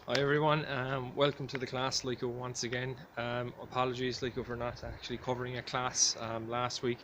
Hi everyone, welcome to the class once again. Apologies for not actually covering a class last week.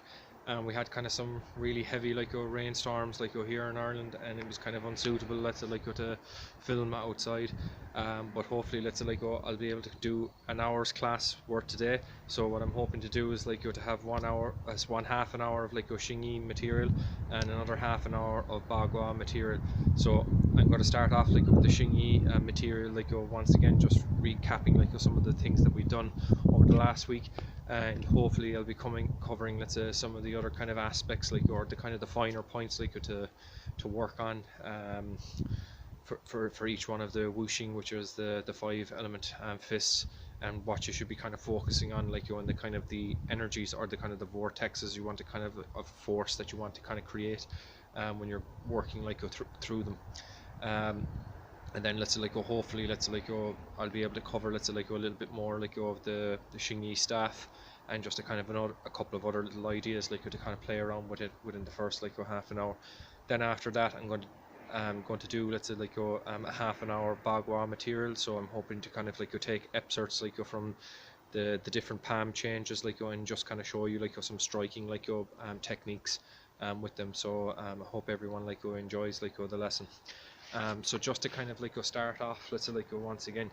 We had kind of some really heavy rainstorms here in Ireland, and it was kind of unsuitable to film outside. But hopefully I'll be able to do an hour's class worth today. So what I'm hoping to do is to have 1 hour as one half an hour of Xingyi material and another half an hour of Bagua material. So I'm going to start off with the Xingyi material once again, just recapping some of the things that we've done over the last week, and hopefully I'll be covering let's say some of the other kind of aspects or the kind of the finer points to work on for each one of the wuxing, which is the 5 element fists, and what you should be kind of focusing on on the kind of the energies or the kind of the vortexes you want to kind of force that you want to kind of create when you're working through them. And then hopefully I'll be able to cover a little bit more of the Xingyi staff, and just a kind of a couple of other little ideas to kind of play around with it within the first half an hour. Then after that I'm going to do a half an hour Bagua material. So I'm hoping to kind of take excerpts from the different palm changes and just kind of show you some striking techniques with them. So I hope everyone enjoys the lesson. So just to kind of start off, once again,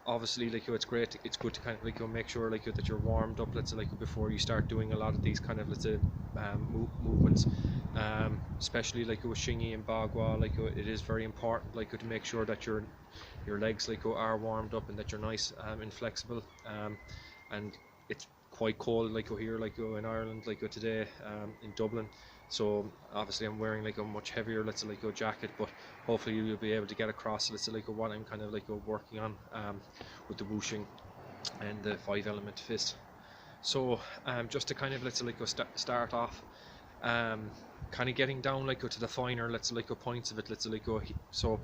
obviously it's great, it's good to kind of make sure that you're warmed up before you start doing a lot of these kind of movements, especially with Xingyi and Bagua. It is very important to make sure that your legs are warmed up and that you're nice and flexible. And it's quite cold here in Ireland today in Dublin. So obviously I'm wearing a much heavier jacket, but hopefully you'll be able to get across what I'm kind of working on with the wuxing and the 5 element fist. So just to kind of start off, kind of getting down to the finer points of it. So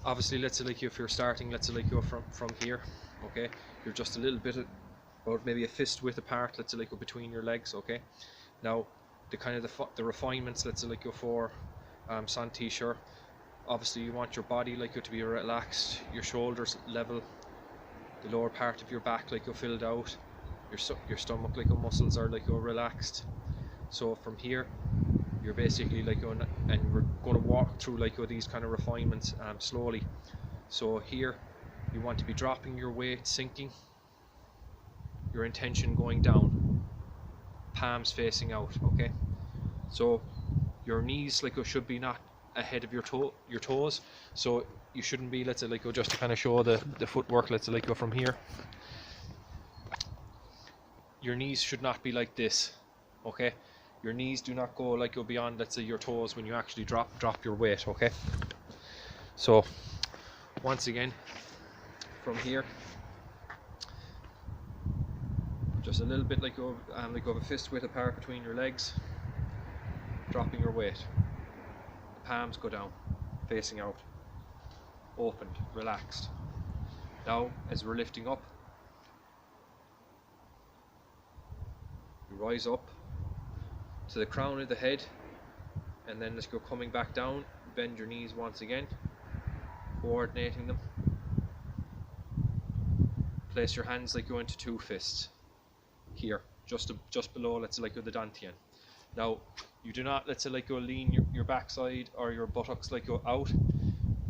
obviously if you're starting from here, okay, you're just a little bit about maybe a fist width apart between your legs. Okay, now the kind of the refinements for San Ti, sure, obviously you want your body to be relaxed, your shoulders level, the lower part of your back filled out, your stomach muscles are relaxed. So from here you're basically and we're going to walk through these kind of refinements slowly. So here you want to be dropping your weight, sinking, your intention going down, palms facing out. Okay, so your knees should be not ahead of your toes, so you shouldn't be just to kind of show the footwork from here, your knees should not be like this. Okay, your knees do not go beyond your toes when you actually drop your weight. Okay, so once again from here, just a little bit of a fist width apart between your legs, dropping your weight, the palms go down, facing out, opened, relaxed. Now as we're lifting up, you rise up to the crown of the head, and then let's go coming back down, bend your knees once again, coordinating them, place your hands into two fists here, just below the dantian. Now you do not lean your backside or your buttocks out.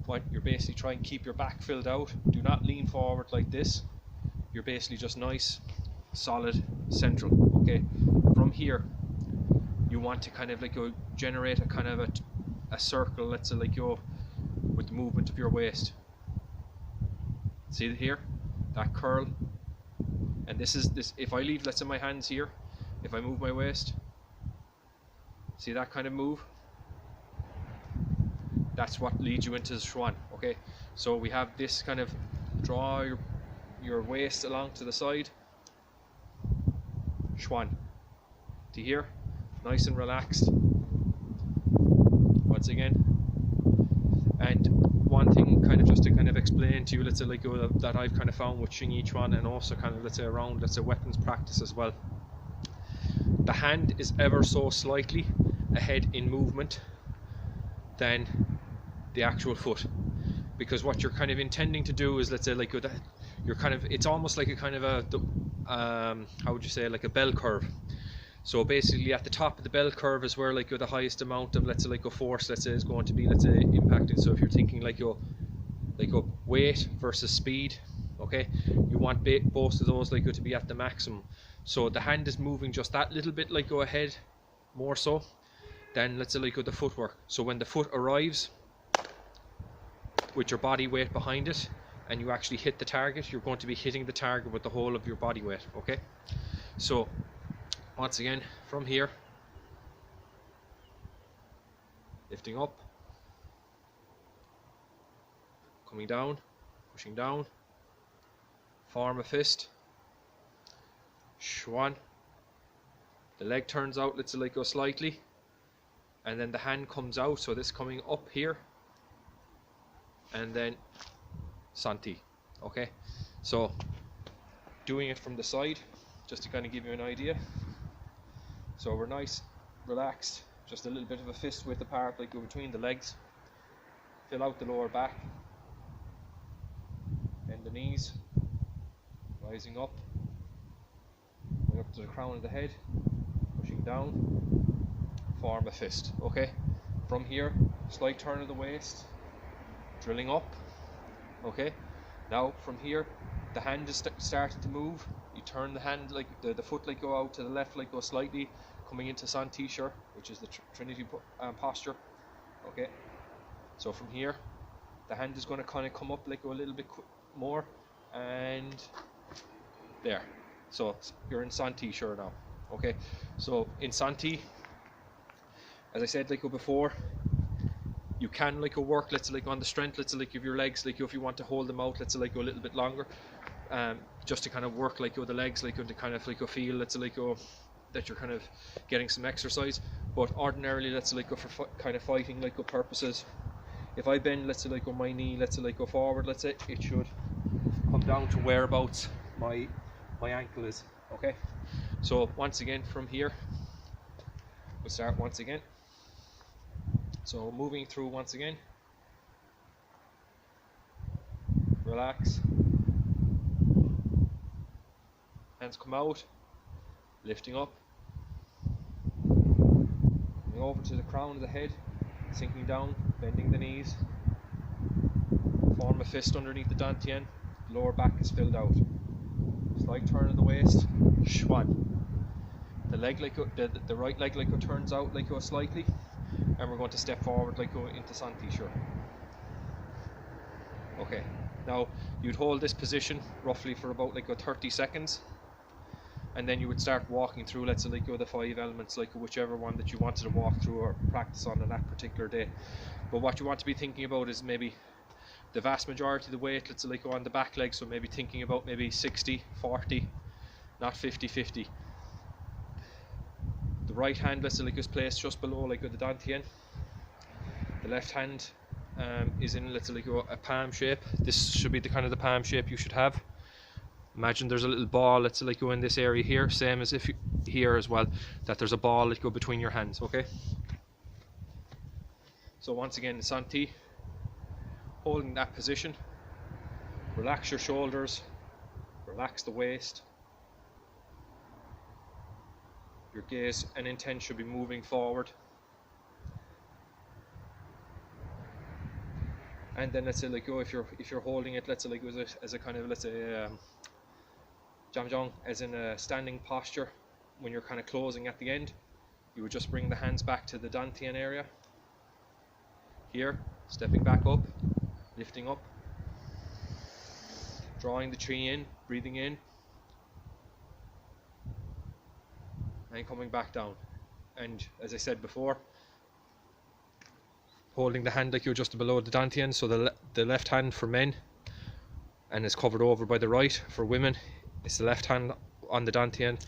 What you're basically trying to keep your back filled out. Do not lean forward like this. You're basically just nice, solid, central. Okay, from here you want to kind of generate a kind of a circle with the movement of your waist. See here, that curl. And this if I leave my hands here, if I move my waist, see that kind of move, that's what leads you into the Schwann. Okay, so we have this kind of draw your waist along to the side, Schwann, to here, nice and relaxed once again. And one thing kind of just to kind of explain to you that I've kind of found with Xingyi Chuan, and also kind of around weapons practice as well, the hand is ever so slightly ahead in movement than the actual foot. because what you're kind of intending to do is, let's say, like you're kind of, it's almost like a kind of a how would you say, like a bell curve. So basically at the top of the bell curve is where like the highest amount of, let's say, like a force, let's say, is going to be, let's say, impacted. So if you're thinking like your weight versus speed, okay, you want both of those like to be at the maximum. So the hand is moving just that little bit like go ahead more so than, let's say, like the footwork. So when the foot arrives with your body weight behind it and you actually hit the target, you're going to be hitting the target with the whole of your body weight. Okay, so once again, from here, lifting up, coming down, pushing down, form a fist, Schwann, the leg turns out, let's say, like go slightly, and then the hand comes out, so this coming up here, and then San Ti. Okay, so doing it from the side just to kind of give you an idea. So we're nice, relaxed, just a little bit of a fist width apart, like go between the legs, fill out the lower back, bend the knees, rising up, going up to the crown of the head, pushing down, form a fist. Okay, from here, slight turn of the waist, drilling up. Okay, now from here, the hand is starting to move. You turn the hand, like the foot like go out to the left, like go slightly, coming into San Ti, which is the Trinity posture. Okay, so from here, the hand is going to kind of come up like go a little bit more, and there. So you're in San Ti now. Okay, so in San Ti, as I said like before, you can like work, let's say, like on the strength, let's say, like of your legs, like if you want to hold them out, let's say, like a little bit longer, just to kind of work like the legs, like to kind of like feel, let's say, like that you're kind of getting some exercise. But ordinarily, let's say, like for kind of fighting like purposes, if I bend, let's say, like my knee, let's say, like go forward, let's say, it should come down to whereabouts my ankle is. Okay, so once again from here, we'll start once again. So moving through once again, relax, hands come out, lifting up, coming over to the crown of the head, sinking down, bending the knees, form a fist underneath the dantian, lower back is filled out, slight turn of the waist, Schwann, the leg like the right leg like turns out like slightly, and we're going to step forward like go into San Ti. Okay, now you'd hold this position roughly for about like 30 seconds, and then you would start walking through, let's say, like the 5 elements, like whichever one that you wanted to walk through or practice on that particular day. But what you want to be thinking about is maybe the vast majority of the weight, let's say, like on the back leg, so maybe thinking about maybe 60-40, not 50-50. The right hand, let's say, like is placed just below like the dantian. The left hand is in, let's say, like a palm shape. This should be the kind of the palm shape you should have. Imagine there's a little ball, let's say, like go in this area here, same as if here as well, that there's a ball that go between your hands. Okay, so once again, San Ti, holding that position, relax your shoulders, relax the waist, your gaze and intent should be moving forward, and then let's say, like if you're holding it, let's say, like as a kind of, let's say, Jamjong, as in a standing posture, when you're kind of closing at the end, you would just bring the hands back to the dantian area. Here, stepping back up, lifting up, drawing the chi in, breathing in, and coming back down. And as I said before, holding the hand like you're just below the dantian, so the left hand for men, and is covered over by the right. For women, it's the left hand on the dantian,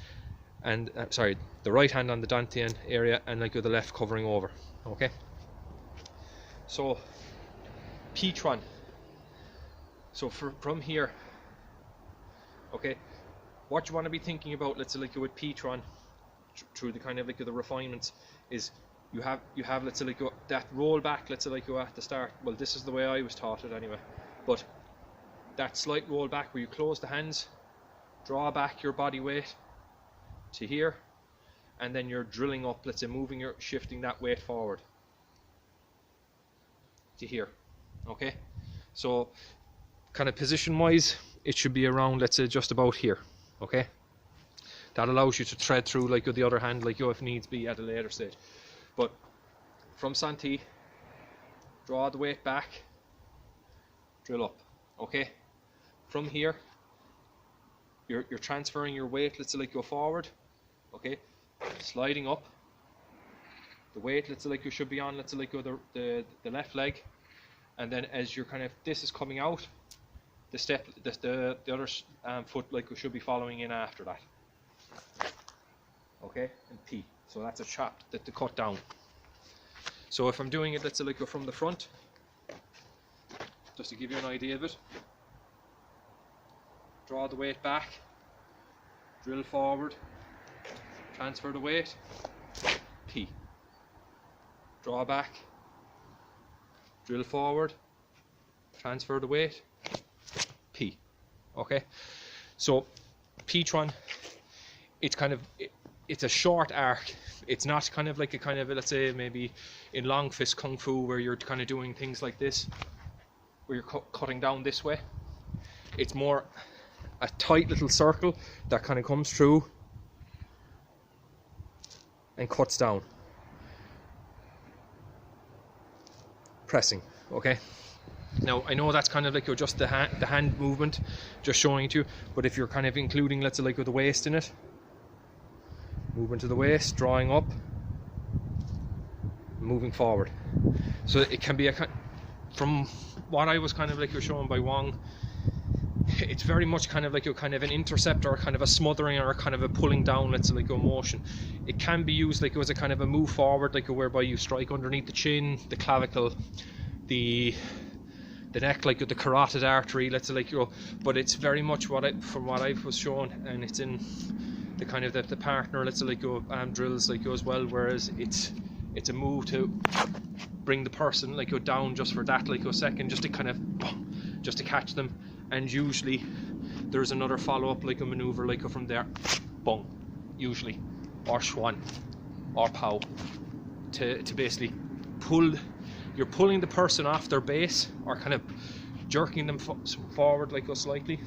and sorry, the right hand on the dantian area, and like the left covering over. Okay, so Petron. So from here, okay, what you want to be thinking about, let's say, like with Petron, through the kind of like the refinements, is you have let's say like that roll back, let's say like at the start. Well, this is the way I was taught it anyway, but that slight roll back where you close the hands, draw back your body weight to here, and then you're drilling up, let's say shifting that weight forward to here. Okay, so kind of position wise it should be around, let's say, just about here. Okay, that allows you to thread through like with the other hand, like if needs be at a later stage. But from San Ti, draw the weight back, drill up. Okay, from here you're transferring your weight, let's say like go forward. Okay, sliding up the weight, let's say like you should be on, let's say like go the left leg, and then as you're kind of, this is coming out, the step, the other foot like we should be following in after that. Okay, and P. So that's a chop, that the cut down. So if I'm doing it, let's say like go from the front, just to give you an idea of it. Draw the weight back, drill forward, transfer the weight, P. Draw back, drill forward, transfer the weight, P. Okay, so Petron, it's kind of, it's a short arc. It's not kind of like a kind of, let's say maybe in long fist kung fu where you're kind of doing things like this, where you're cutting down this way. It's more a tight little circle that kind of comes through and cuts down, pressing. Okay, now I know that's kind of like just the hand movement, just showing it to you, but if you're kind of including, let's say like with the waist in it, moving to the waist, drawing up, moving forward. So it can be from what I was kind of like you're shown by Wong, it's very much kind of like you're kind of an intercept or kind of a smothering or kind of a pulling down, let's say like a motion. It can be used like as a kind of a move forward, like whereby you strike underneath the chin, the clavicle, the neck, like the carotid artery, let's say like but it's very much from what I was shown, and it's in the kind of the partner, let's say like drills like as well, whereas it's a move to bring the person like down just for that like a second, just to kind of just to catch them, and usually there's another follow-up like a maneuver like from there, Bong, usually, or Schwann or Pow, to basically you're pulling the person off their base or kind of jerking them forward like slightly,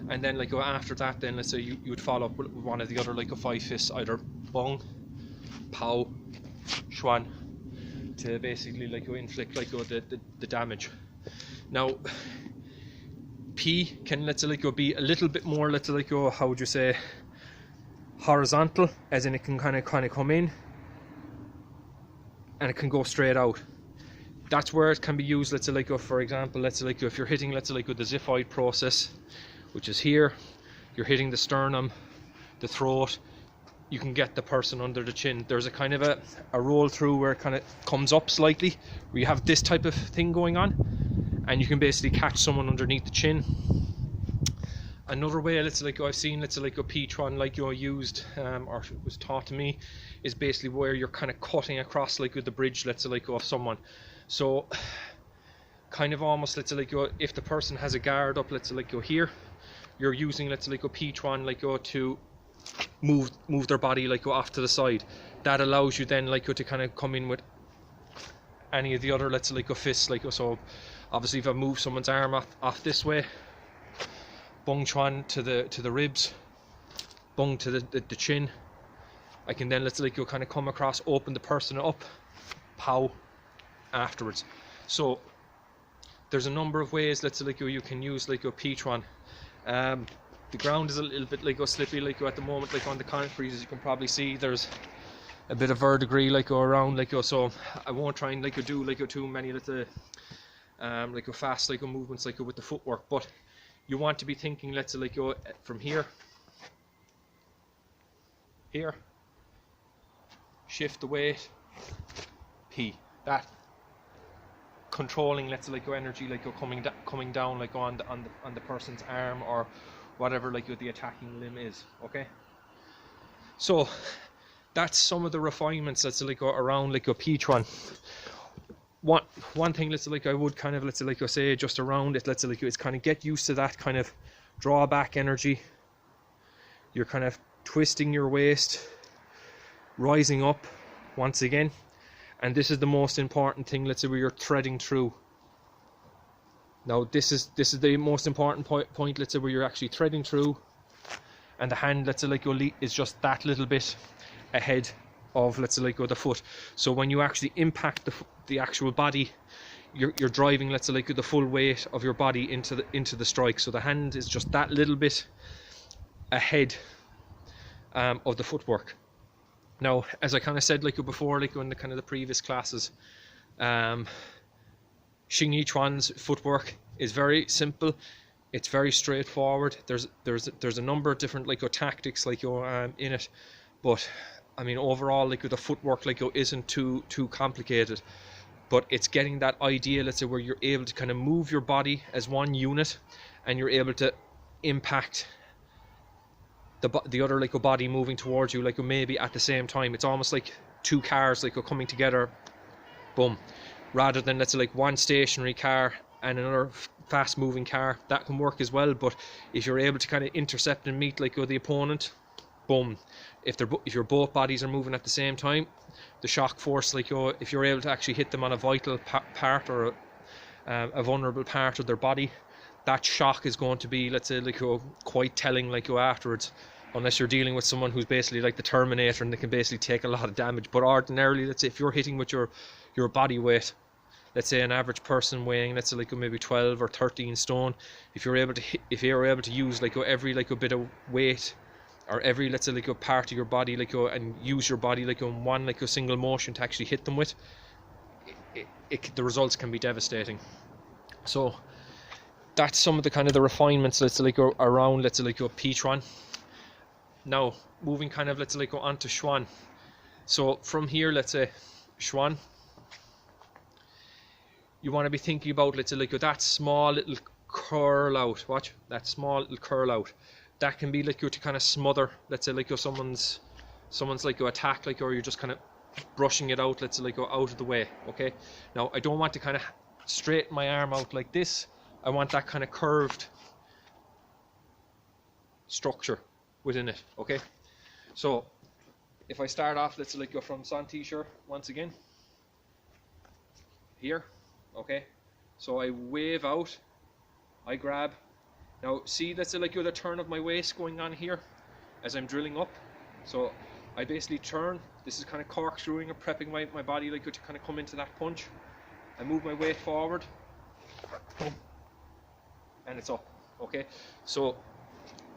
and then like after that, then let's say you would follow up with one of the other like 5 fists, either Bong, Pow, Schwann, to basically like inflict like the damage. Now P can, let's say like be a little bit more, let's say like how would you say, horizontal, as in it can kind of come in and it can go straight out. That's where it can be used, let's say like for example, let's say like if you're hitting, let's say like with the xiphoid process, which is here, you're hitting the sternum, the throat, you can get the person under the chin. There's a kind of a roll through where it kind of comes up slightly, where you have this type of thing going on, and you can basically catch someone underneath the chin. Another way, let's say like I've seen, let's say like a Petron like used or was taught to me, is basically where you're kind of cutting across like with the bridge, let's say like of someone. So kind of almost, let's say like if the person has a guard up, let's say like here, you're using, let's say like a Petron like to move their body like off to the side. That allows you then like to kind of come in with any of the other, let's say like fists, like so. Obviously if I move someone's arm off this way, Bong Chuan to the ribs, Bong to the chin, I can then, let's say like kind of come across, open the person up, Pow afterwards. So there's a number of ways, let's say like you can use like a Petron. The ground is a little bit like slippy like at the moment, like on the concrete, as you can probably see. There's a bit of verdigris like around like so I won't try and like do like too many little like fast like movements like with the footwork, but you want to be thinking, let's say like from here, shift the weight, P, that controlling, let's say like energy like coming down like on the person's arm or whatever like the attacking limb is. Okay, so that's some of the refinements, let's say, like around like a Petron. One thing, let's say, like I would kind of, let's say, like I say, just around it, let's say, like, it's kind of get used to that kind of drawback energy. You're kind of twisting your waist, rising up once again, and this is the most important thing, let's say, where you're threading through. Now this is the most important point, let's say, where you're actually threading through, and the hand, let's say, like is just that little bit ahead of, let's say, like the foot. So when you actually impact the actual body, you're driving, let's say, like the full weight of your body into the strike. So the hand is just that little bit ahead of the footwork. Now, as I kind of said, like before, like in the kind of the previous classes, Xingyi Chuan's footwork is very simple. It's very straightforward. There's a number of different like tactics like in it, but I mean overall like the footwork like isn't too complicated. But it's getting that idea, let's say, where you're able to kind of move your body as one unit, and you're able to impact the other like body moving towards you, like maybe at the same time. It's almost like two cars like coming together, boom, rather than, let's say, like one stationary car and another fast moving car. That can work as well, but if you're able to kind of intercept and meet like the opponent, boom, if your both bodies are moving at the same time, the shock force, like if you're able to actually hit them on a vital part or a vulnerable part of their body, that shock is going to be, let's say, like quite telling like afterwards, unless you're dealing with someone who's basically like the Terminator and they can basically take a lot of damage. But ordinarily, let's say, if you're hitting with your body weight, let's say an average person weighing, let's say, like maybe 12 or 13 stone, if you're able to use like every like a bit of weight, or every, let's say, like a part of your body, like and use your body like in one like a single motion to actually hit them with, the results can be devastating. So that's some of the kind of the refinements, let's say, like around, let's say, like Petron. Now moving kind of, let's say, like onto Schwann. So from here, let's say Schwann, you want to be thinking about, let's say, like that small little curl out. Watch that small little curl out. That can be like to kind of smother, let's say, like someone's like attack, like, or you're just kind of brushing it out, let's say, like out of the way. Okay, now I don't want to kind of straighten my arm out like this. I want that kind of curved structure within it. Okay, so if I start off, let's say, like from San Ti once again here. Okay, so I wave out, I grab. Now see, let's say, like the turn of my waist going on here as I'm drilling up. So I basically turn. This is kind of corkscrewing or prepping my body like to kind of come into that punch. I move my weight forward, and it's up. Okay, so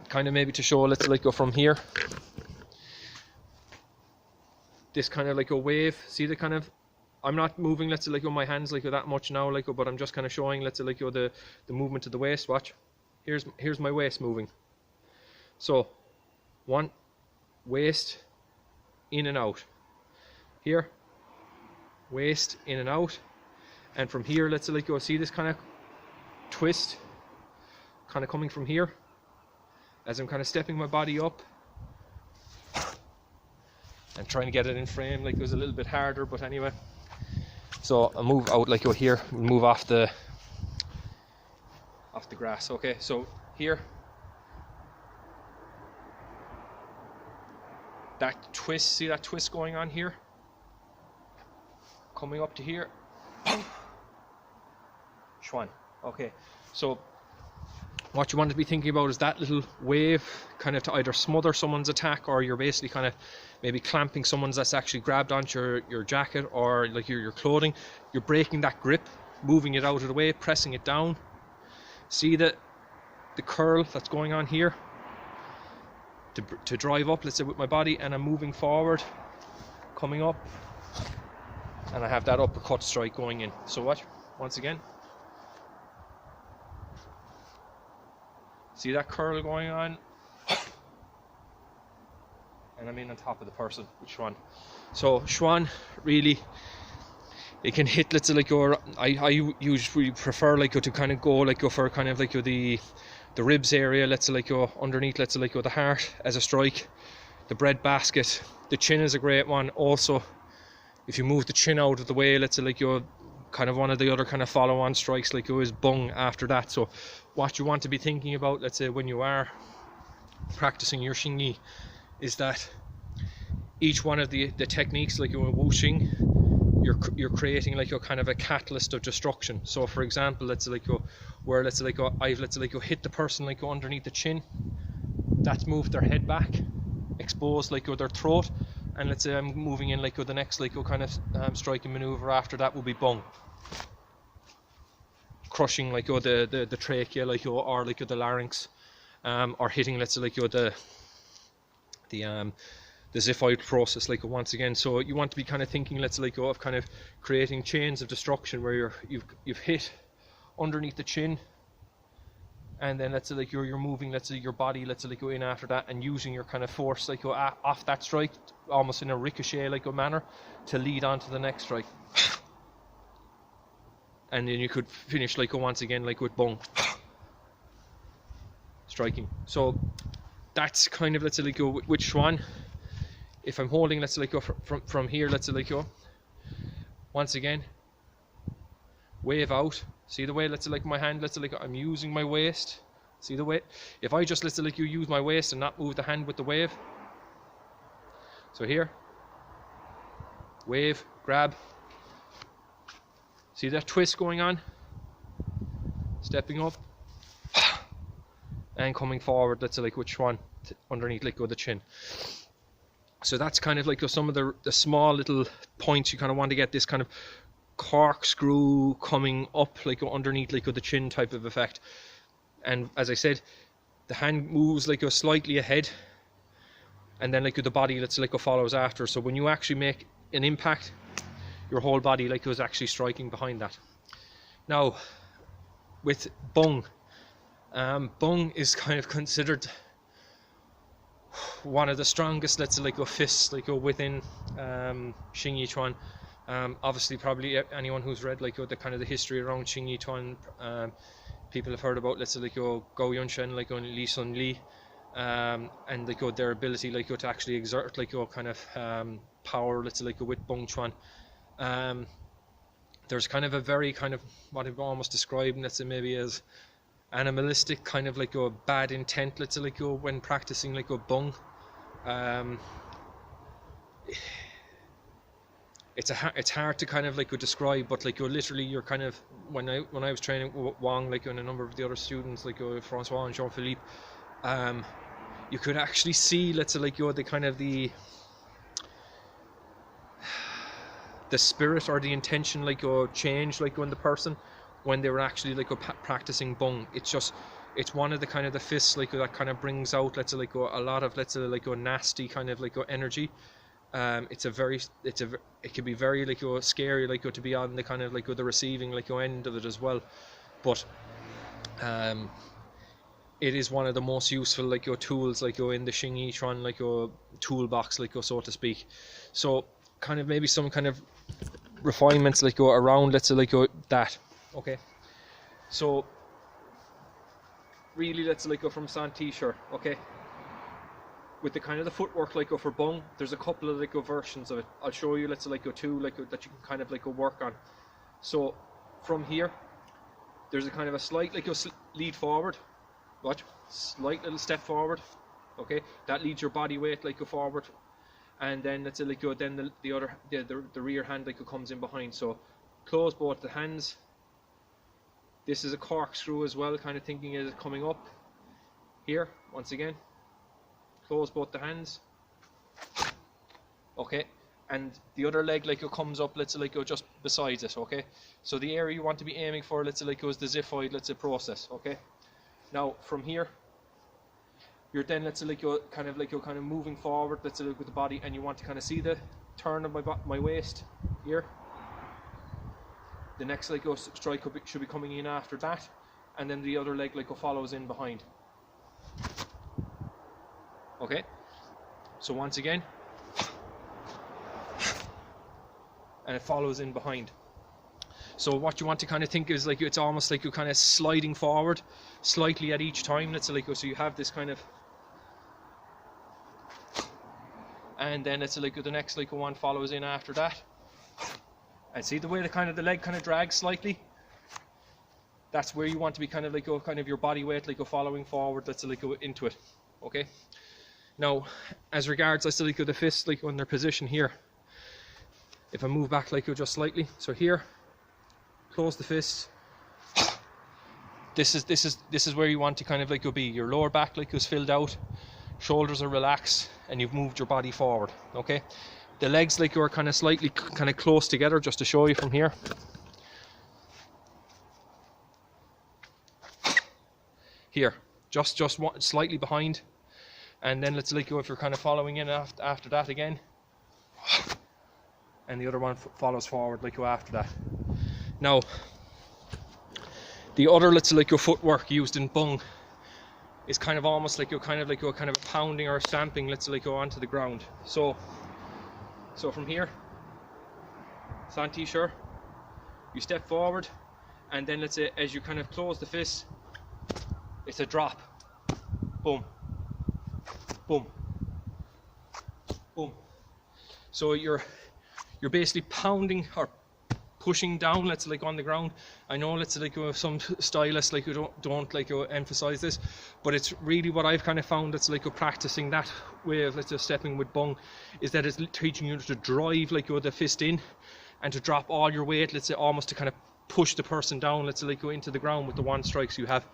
kind of maybe to show, let's say, like go from here. This kind of like a wave. See the kind of, I'm not moving, let's say, like my hands like that much now, like, but I'm just kind of showing, let's say, like the movement of the waist. Watch. Here's my waist moving. So one, waist in and out. Here, waist in and out. And from here, let's say, like go, see this kind of twist kind of coming from here as I'm kind of stepping my body up and trying to get it in frame. Like it was a little bit harder, but anyway. So I move out like here, move off the grass. Okay, so here, that twist, see that twist going on here, coming up to here, Schwann. Okay, so what you want to be thinking about is that little wave kind of to either smother someone's attack, or you're basically kind of maybe clamping someone's that's actually grabbed onto your jacket or like your clothing. You're breaking that grip, moving it out of the way, pressing it down. See the curl that's going on here to drive up, let's say, with my body, and I'm moving forward, coming up, and I have that uppercut strike going in. So watch, once again. See that curl going on? And I'm in on top of the person with Schwann. So Schwann, really, it can hit, let's say, like I usually prefer like to kind of go like for kind of like the ribs area, let's say, like underneath, let's say, like the heart as a strike, the bread basket, The chin is a great one. Also, if you move the chin out of the way, let's say like you're kind of one of the other kind of follow-on strikes like you is Bong after that. So what you want to be thinking about, let's say when you are practicing your Xingyi, is that each one of the techniques like your wuxing, you're creating like your kind of a catalyst of destruction. So for example, let's say like where let's say like I've let's say like hit the person like underneath the chin, that's moved their head back, exposed like their throat, and let's say I'm moving in like the next like kind of striking maneuver after that will be Bong, crushing like the trachea like or like the larynx, or hitting let's say like the xiphoid process like once again. So you want to be kind of thinking let's say like of kind of creating chains of destruction where you've hit underneath the chin, and then let's say like you're moving let's say your body let's say like in after that, and using your kind of force like off that strike almost in a ricochet like a manner to lead on to the next strike, and then you could finish like once again like with Bong striking. So that's kind of let's say like with Schwann. If I'm holding let's say like from here let's say like once again wave out, see the way let's say like my hand let's say like I'm using my waist, see the way. If I just let's say like you use my waist and not move the hand with the wave, so here wave, grab, see that twist going on, stepping up and coming forward let's say like with Schwann underneath like the chin. So that's kind of like some of the small little points you kind of want to get this kind of corkscrew coming up like underneath like the chin type of effect. And as I said, the hand moves like slightly ahead, and then like the body let's say like follows after. So when you actually make an impact, your whole body like is actually striking behind that. Now with Bong, Bong is kind of considered one of the strongest let's say like fists like within Xingyi Chuan. Obviously probably anyone who's read like the kind of the history around Xingyi Chuan, people have heard about let's say like Gao Yunshen like Li Sun Li, and like their ability like to actually exert like kind of power let's say like with Bong Chuan. There's kind of a very kind of what I've almost described let's say maybe as animalistic kind of like bad intent let's say like when practicing like Bong. It's hard to kind of like describe, but like literally you're kind of when I was training Wang like and a number of the other students like Francois and Jean-Philippe, you could actually see let's say like the kind of the spirit or the intention like change like when the person when they were actually like practicing Bong. It's one of the kind of the fists like that kind of brings out let's say like a lot of let's say like nasty kind of like energy. It can be very like scary like to be on the kind of like the receiving like end of it as well, but it is one of the most useful like tools like in the Xingyi Chuan like toolbox like so to speak. So kind of maybe some kind of refinements like around let's say like that. Okay, so really let's say like from San Ti, sure. Okay, with the kind of the footwork like for Bong, there's a couple of like versions of it. I'll show you let's say like two like that you can kind of like work on. So from here there's a kind of a slight like lead forward, watch, slight little step forward. Okay, that leads your body weight like forward, and then let's say like then the rear hand like comes in behind. So close both the hands. This is a corkscrew as well, kind of thinking is coming up here once again. Close both the hands. Okay, and the other leg like comes up let's say like just besides it. Okay, so the area you want to be aiming for let's say like is the xiphoid let's say process. Okay, now from here you're then let's say like kind of moving forward let's say like with the body, and you want to kind of see the turn of my waist here. The next like strike should be coming in after that, and then the other leg like follows in behind. Okay, so once again, and it follows in behind. So what you want to kind of think is like it's almost like you're kind of sliding forward slightly at each time. Let's say like so you have this kind of, and then it's like the next like one follows in after that. And see the way the leg kind of drags slightly. That's where you want to be kind of like your body weight like following forward. Let's like go into it. Okay. Now, as regards let's like the fists like on their position here. If I move back like just slightly, so here, close the fist. This is where you want to kind of like be. Your lower back like is filled out, shoulders are relaxed, and you've moved your body forward. Okay. The legs like are kind of slightly kind of close together, just to show you from here. Here, just one, slightly behind, and then let's like if you're kind of following in after that again, and the other one follows forward like after that. Now, the other let's like your footwork used in Bong is kind of almost like kind of a pounding or stamping let's like go onto the ground. So from here, San Ti, sure, you step forward, and then let's say as you kind of close the fist, it's a drop. Boom. Boom. Boom. So you're basically pounding or pushing down, let's like on the ground. I know let's like some stylists like you don't like emphasize this, but it's really what I've kind of found that's like practicing that way of let's just stepping with Bong, is that it's teaching you to drive like the fist in and to drop all your weight, let's say almost to kind of push the person down, let's say like go into the ground with the one strikes you have.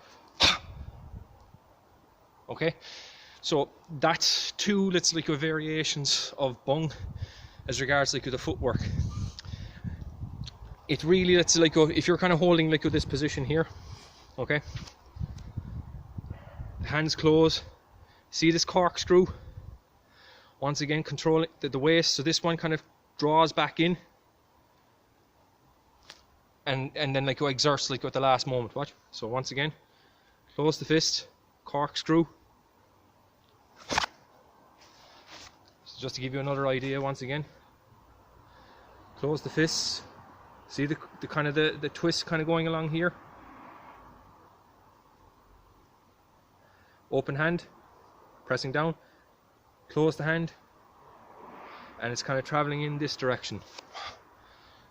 Okay, so that's two let's like variations of Bong as regards like the footwork. It really let's like if you're kind of holding like this position here, okay, hands close, see this corkscrew, once again controlling the waist, so this one kind of draws back in and then like exerts like at the last moment. Watch. So once again, close the fist, corkscrew. So just to give you another idea, once again, close the fists. See the kind of the twist kind of going along here. Open hand, pressing down, close the hand, and it's kind of traveling in this direction.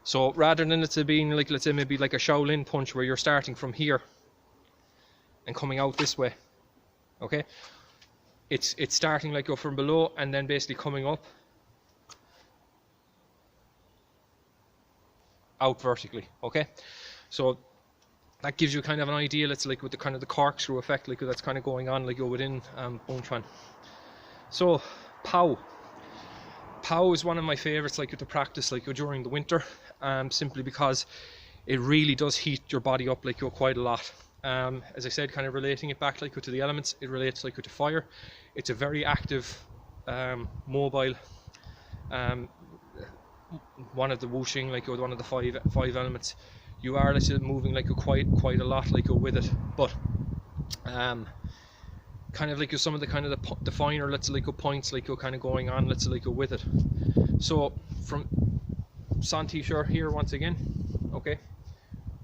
So rather than it being like, let's say maybe like a Shaolin punch where you're starting from here and coming out this way, okay, it's starting like from below and then basically coming up out vertically. Okay, so that gives you kind of an idea, let's like with the kind of the corkscrew effect like that's kind of going on like within Bong Quan. So Pow is one of my favorites like to practice like during the winter, simply because it really does heat your body up like quite a lot. As I said, kind of relating it back like to the elements, it relates like to fire. It's a very active, mobile, one of the whooshing like one of the five elements. You are moving like quite a lot like with it, but kind of like some of the kind of the finer let's like points like kind of going on let's like with it. So from San Ti here once again, okay,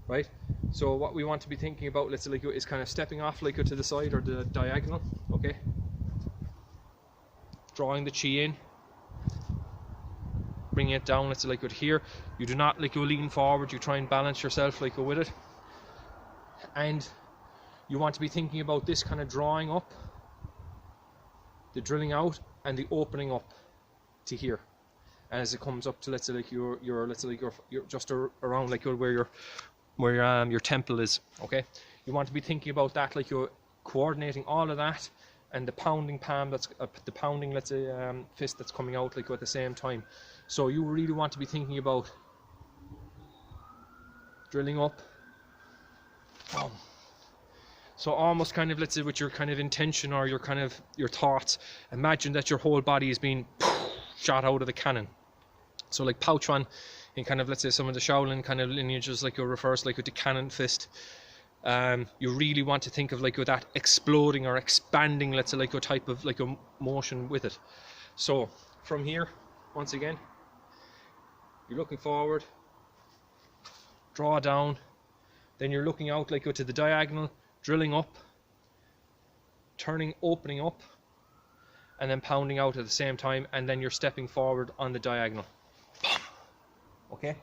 right, so what we want to be thinking about let's like is kind of stepping off like to the side or the diagonal, okay, drawing the chi in, bringing it down, let's like here. You do not like lean forward, you try and balance yourself like with it, and you want to be thinking about this kind of drawing up, the drilling out, and the opening up to here. And as it comes up to let's say like your let's say like your just around like where your temple is, okay. You want to be thinking about that like you're coordinating all of that and the pounding palm that's the pounding let's say fist that's coming out like at the same time. So you really want to be thinking about drilling up. So almost kind of let's say with your kind of intention or your kind of your thoughts, imagine that your whole body is being shot out of the cannon. So like Petron in kind of let's say some of the Shaolin kind of lineages like your refers like with the cannon fist. You really want to think of like with that exploding or expanding let's say like a type of like a motion with it. So from here, once again, you're looking forward, draw down, then you're looking out like to the diagonal, drilling up, turning, opening up, and then pounding out at the same time, and then you're stepping forward on the diagonal. Okay,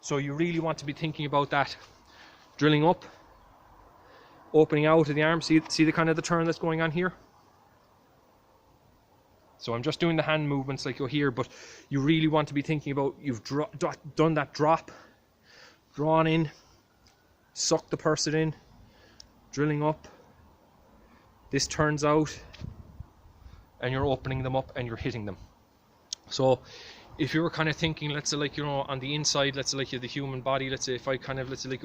so you really want to be thinking about that. Drilling up, opening out of the arm. See the kind of the turn that's going on here? So I'm just doing the hand movements like you're here, but you really want to be thinking about, you've done that drop, drawn in, suck the person in, drilling up, this turns out, and you're opening them up and you're hitting them. So if you were kind of thinking, let's say like, you know, on the inside, let's say like the human body, let's say if I kind of, let's say like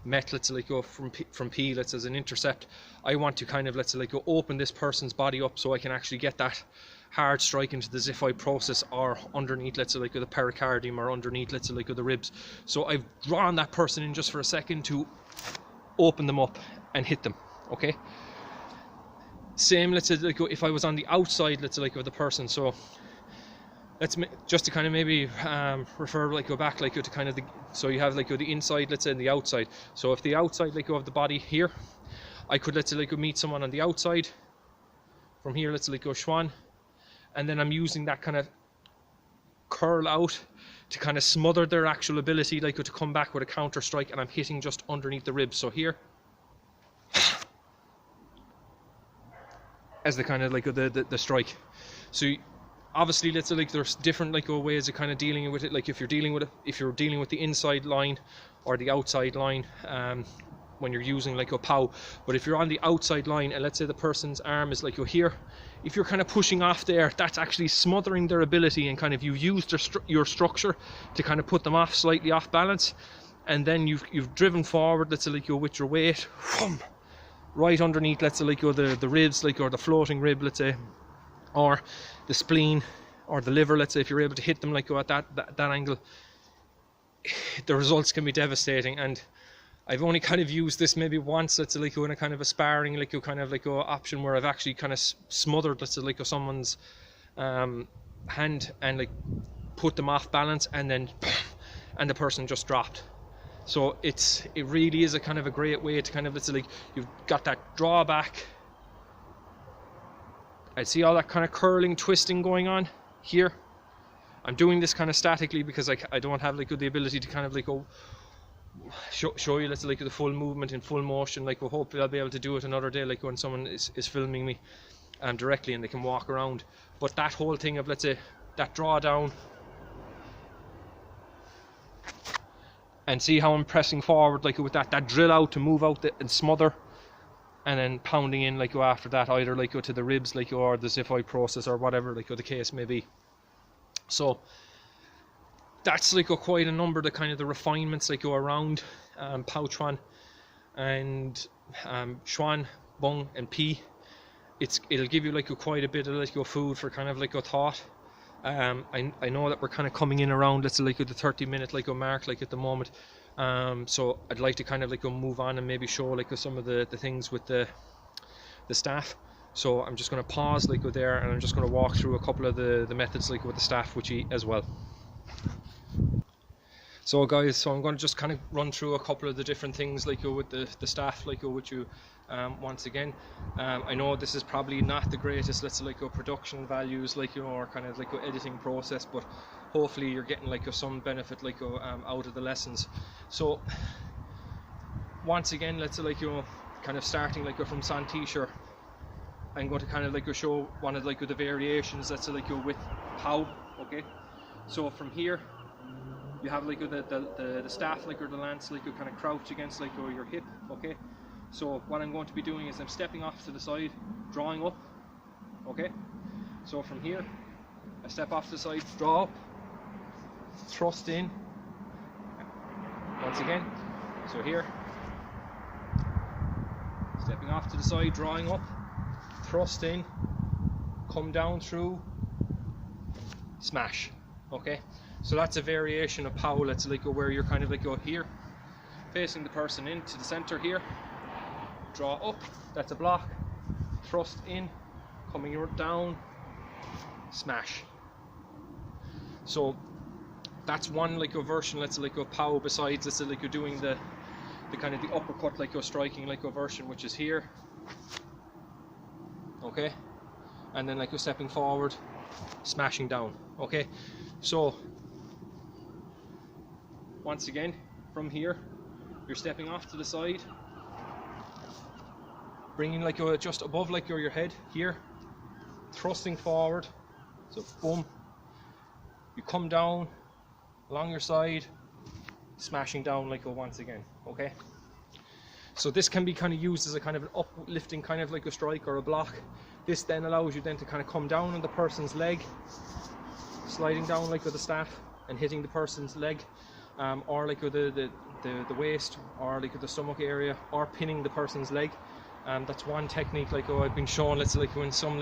met, let's say like go from P, let's say as an intercept, I want to kind of, let's say like open this person's body up so I can actually get that hard strike into the Xiphi process, or underneath, let's say like the pericardium, or underneath, let's say like the ribs. So I've drawn that person in just for a second to open them up and hit them. Okay, same, let's say like if I was on the outside, let's say like of the person. So let's just to kind of maybe refer, like go back like to kind of the, so you have like the inside, let's say, and the outside. So if the outside like of the body here, I could, let's say like meet someone on the outside from here, let's say like go Schwann, and then I'm using that kind of curl out to kind of smother their actual ability, like to come back with a counter strike, and I'm hitting just underneath the ribs. So here, as the kind of like the strike. So obviously, let's say like there's different like ways of kind of dealing with it. Like if you're dealing with the inside line or the outside line, when you're using like a pow. But if you're on the outside line, and let's say the person's arm is like here, if you're kind of pushing off there, that's actually smothering their ability, and kind of you used your structure to kind of put them off, slightly off balance, and then you've driven forward, let's say like with your weight, right underneath, let's say like the ribs, like, or the floating rib, let's say, or the spleen or the liver, let's say. If you're able to hit them like at that angle, the results can be devastating. And I've only kind of used this maybe once, let's say like in a kind of a sparring like kind of like option, where I've actually kind of smothered, let's say like someone's hand and like put them off balance, and then and the person just dropped. So it really is a kind of a great way to kind of, let's say like you've got that drawback. I see all that kind of curling, twisting going on here. I'm doing this kind of statically because I don't have like the ability to kind of like show you, let's say like the full movement in full motion. Like, well, hopefully I'll be able to do it another day, like when someone is filming me directly and they can walk around. But that whole thing of, let's say, that drawdown, and see how I'm pressing forward like with that drill out to move out and smother, and then pounding in like after that, either like to the ribs, like, or the Xiphi process, or whatever like the case may be. So that's like quite a number of the kind of the refinements like go around Petron and Schwann, Bong and P. It'll give you like quite a bit of like food for kind of like a thought. I know that we're kind of coming in around, let's say like the 30-minute like mark like at the moment. So I'd like to kind of like move on and maybe show like some of the things with the staff. So I'm just going to pause like there, and I'm just going to walk through a couple of the methods like with the staff which as well. So guys, so I'm going to just kind of run through a couple of the different things like with the staff like which you once again, I know this is probably not the greatest, let's say like production values like, you know, or kind of like editing process, but hopefully you're getting like some benefit like out of the lessons. So once again, let's say like, you know, kind of starting like from San Ti, sure, I'm going to kind of like show one of like the variations, let's say like with how. Okay, so from here you have like the staff like, or the lance like, you kind of crouch against like your hip. Okay, so what I'm going to be doing is I'm stepping off to the side, drawing up. Okay, so from here I step off to the side, draw up, thrust in once again. So here, stepping off to the side, drawing up, thrust in, come down through, smash. Okay, so that's a variation of pow, let's like where you're kind of like here, facing the person into the center here, draw up, that's a block, thrust in, coming down, smash. So that's one like a version, let's say like a pow, besides let's say like you're doing the kind of the uppercut like you're striking like a version, which is here. Okay, and then like you're stepping forward, smashing down. Okay, so once again, from here, you're stepping off to the side, bringing like you're just above like your head here, thrusting forward. So boom, you come down along your side, smashing down like you're once again. Okay, so this can be kind of used as a kind of an uplifting kind of like a strike or a block. This then allows you then to kind of come down on the person's leg, sliding down like with the staff and hitting the person's leg, or like with the waist, or like with the stomach area, or pinning the person's leg. That's one technique like I've been shown, let's say like when some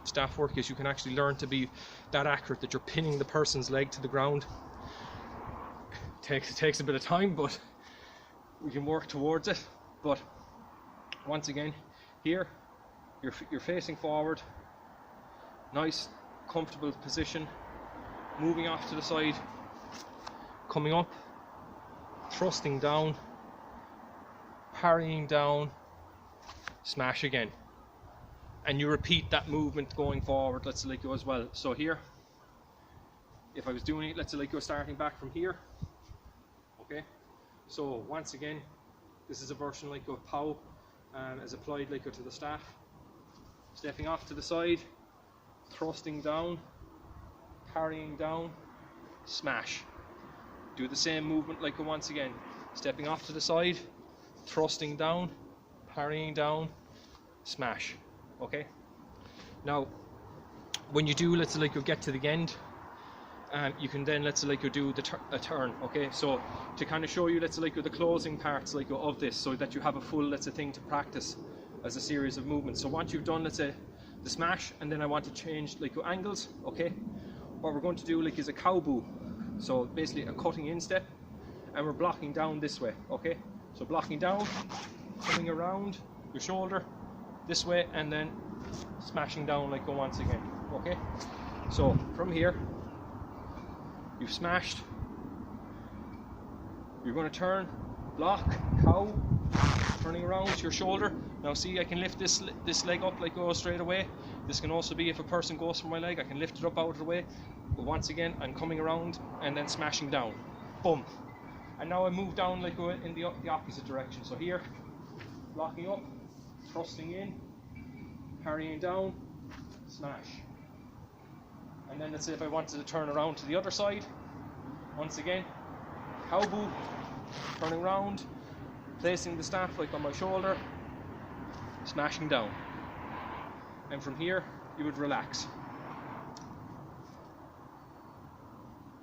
staff work is you can actually learn to be that accurate that you're pinning the person's leg to the ground. It takes a bit of time, but we can work towards it. But once again, here you're facing forward, nice comfortable position, moving off to the side, coming up, thrusting down, parrying down, smash again, and you repeat that movement going forward. Let's say like go as well. So here, if I was doing it, let's say like go starting back from here. Okay, so once again, this is a version like of Pow as applied like to the staff. Stepping off to the side, thrusting down, parrying down, smash. Do the same movement like once again, stepping off to the side, thrusting down, parrying down, smash. Okay, now when you do, let's say like you get to the end, you can then let's say like you do a turn. Okay, so to kind of show you let's say like the closing parts like of this, so that you have a full let's say thing to practice as a series of movements. So once you've done let's say the smash, and then I want to change like your angles. Okay, what we're going to do like is a cow boo. So basically a cutting in step, and we're blocking down this way. Okay, so blocking down, coming around your shoulder this way, and then smashing down like once again. Okay, so from here you've smashed, you're going to turn, block, cow, turning around to your shoulder. Now see, I can lift this leg up like go straight away. This can also be if a person goes for my leg, I can lift it up out of the way. But once again, I'm coming around and then smashing down, boom. And now I move down like in the opposite direction. So here, blocking up, thrusting in, parrying down, smash. And then let's say if I wanted to turn around to the other side, once again, cow boo, turning around, placing the staff like on my shoulder, smashing down. And from here, you would relax.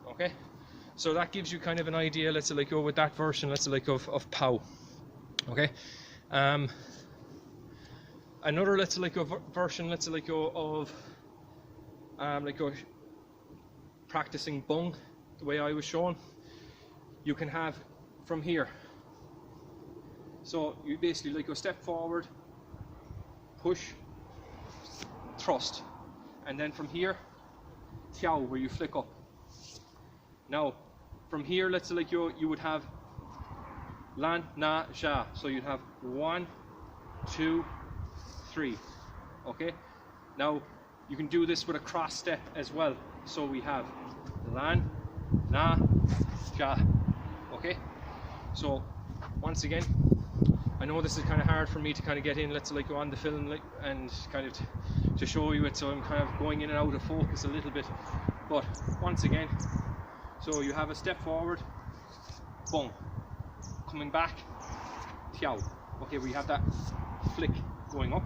Okay, so that gives you kind of an idea, let's say like go with that version, let's say like of Pow. Okay, another let's say like a version, let's say like of practicing Bong, the way I was shown. You can have from here. So you basically like go step forward, push, thrust, and then from here, tiao, where you flick up. Now, from here, let's say like you would have lan, na, ja. So you'd have 1, 2, 3. Okay. Now you can do this with a cross step as well. So we have lan, na, ja. Okay. So once again, I know this is kind of hard for me to kind of get in, let's say like go on the film like, and kind of to show you it. So I'm kind of going in and out of focus a little bit. But once again. So you have a step forward, Bong, coming back, tiao. Okay, we have that flick going up.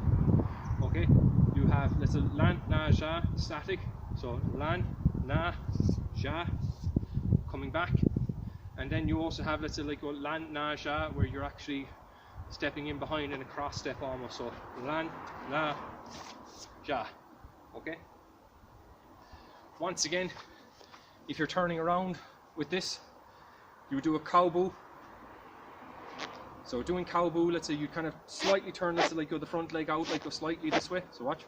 Okay, you have let's say lan, na, ja, static. So lan, na, ja, coming back, and then you also have let's say like lan, na, ja, where you're actually stepping in behind in a cross step almost. So lan, na, ja. Okay. Once again. If you're turning around with this, you would do a cow boo. So doing cow boo, let's say you kind of slightly turn, let's say like go the front leg out, like go slightly this way. So watch.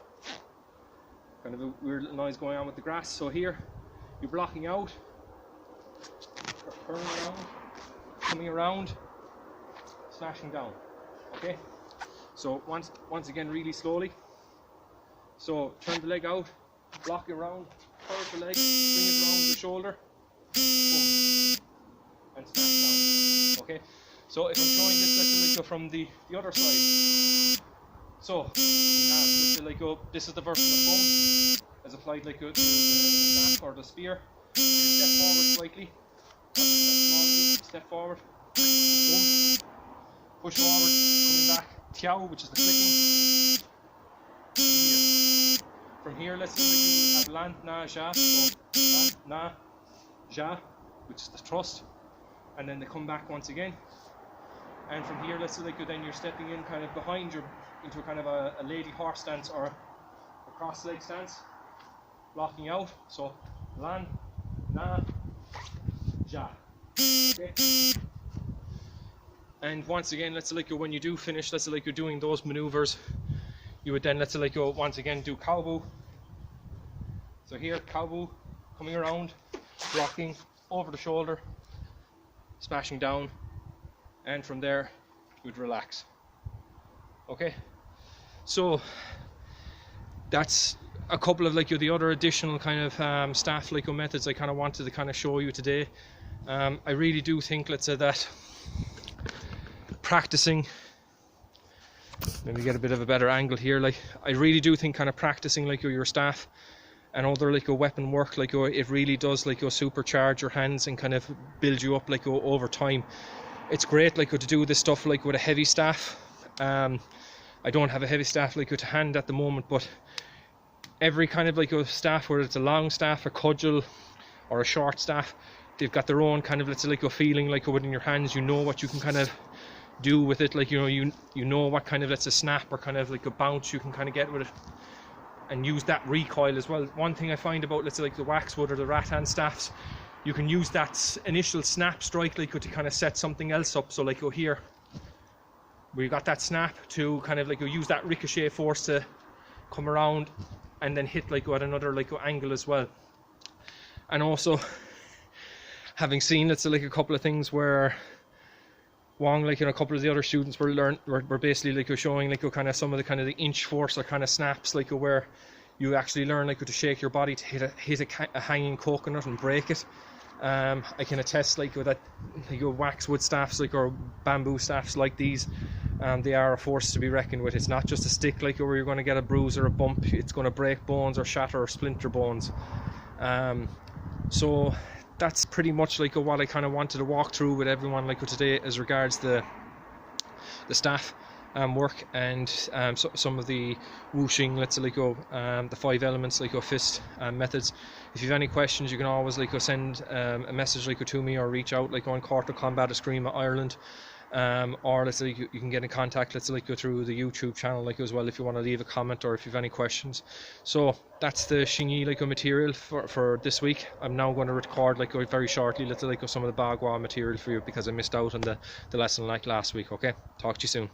Kind of a weird little noise going on with the grass. So here, you're blocking out, turning around, coming around, smashing down. Okay. So once again, really slowly. So turn the leg out, block it around, curve the leg, bring it around the shoulder, boom, and snap down. Okay. So if I'm showing this, let's go from the other side. So we have, let's go, this is the version of Bong as applied like to the staff or the spear. You step forward slightly, step forward, boom, push forward, coming back, tiao, which is the flicking. From here, let's say you have lan, na, ja, so lan, na, ja, which is the thrust, and then they come back once again. And from here, let's say then you're stepping in kind of behind your, into a kind of a lady horse stance or a cross leg stance, blocking out. So lan, na, ja. Okay. And once again, let's say when you do finish, let's say you're doing those maneuvers, you would then, let's say once again do cow boo. So here, cow boo, coming around, blocking over the shoulder, smashing down, and from there you would relax. Okay, so that's a couple of the other additional kind of staff methods I kind of wanted to kind of show you today. I really do think, let's say, that practicing, let me get a bit of a better angle here, I really do think kind of practicing your staff and other weapon work, it really does supercharge your hands and kind of build you up over time. It's great to do this stuff with a heavy staff. I don't have a heavy staff to hand at the moment, but every kind of staff, whether it's a long staff, a cudgel, or a short staff, they've got their own kind of, let's say, feeling within your hands. You know what you can kind of do with it, you know what kind of, let's say, snap or kind of a bounce you can kind of get with it, and use that recoil as well. One thing I find about, let's say, the waxwood or the rattan staffs, you can use that initial snap strike to kind of set something else up. So here we got that snap to kind of use that ricochet force to come around and then hit at another angle as well. And also, having seen, let's say, a couple of things where Wong, a couple of the other students were basically showing kind of some of the inch force or kind of snaps where you actually learn to shake your body to hit a hanging coconut and break it. I can attest with that waxwood staffs or bamboo staffs like these, they are a force to be reckoned with. It's not just a stick where you're going to get a bruise or a bump. It's going to break bones or shatter or splinter bones. So that's pretty much what I kind of wanted to walk through with everyone today as regards the staff work and some of the whooshing, let's say the 5 elements fist methods. If you have any questions, you can always send a message to me or reach out on Court of Combat Eskrima Ireland, or let's say you can get in contact, let's say through the YouTube channel as well if you want to leave a comment or if you have any questions. So that's the Xingyi material for this week. I'm now going to record very shortly let's say some of the Bagua material for you because I missed out on the lesson last week. Okay, talk to you soon.